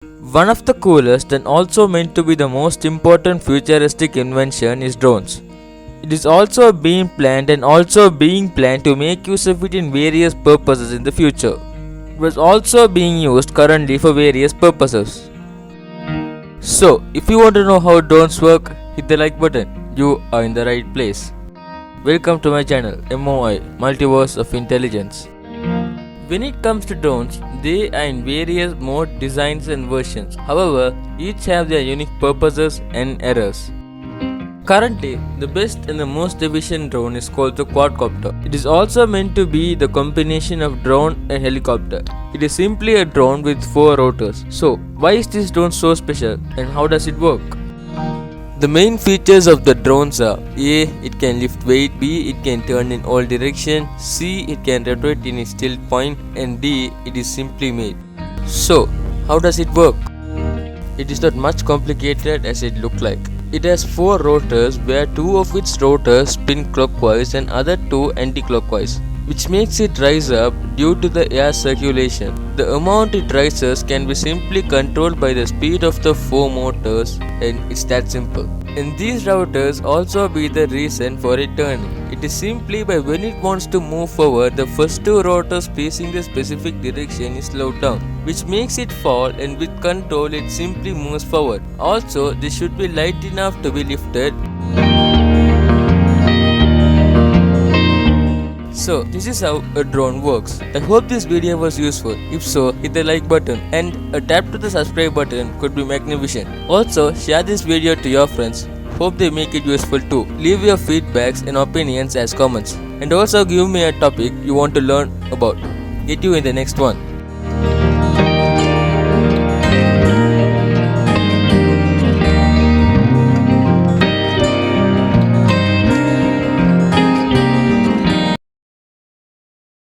One of the coolest and also meant to be the most important futuristic invention is drones. It is also being planned to make use of it in various purposes in the future. It was also being used currently for various purposes. So, if you want to know how drones work, hit the like button. You are in the right place. Welcome to my channel, MOI, Multiverse of Intelligence. When it comes to drones, they are in various mode designs and versions. However, each have their unique purposes and errors. Currently, the best and the most efficient drone is called the Quadcopter. It is also meant to be the combination of drone and helicopter. It is simply a drone with 4 rotors. So, why is this drone so special and how does it work? The main features of the drones are A. It can lift weight, B. It can turn in all directions, C. It can rotate in its tilt point, and D. It is simply made. So, how does it work? It is not much complicated as it looks like. It has 4 rotors where 2 of its rotors spin clockwise and other 2 anti-clockwise, which makes it rise up due to the air circulation. The amount it rises can be simply controlled by the speed of the 4 motors, and it's that simple. And these rotors also be the reason for it turning. It is simply by when it wants to move forward, the first 2 rotors facing the specific direction is slowed down, which makes it fall, and with control it simply moves forward. Also, this should be light enough to be lifted. So, this is how a drone works. I hope this video was useful. If so, hit the like button, and a tap to the subscribe button could be magnificent. Also, share this video to your friends. Hope they make it useful too. Leave your feedbacks and opinions as comments. And also give me a topic you want to learn about. Get you in the next one.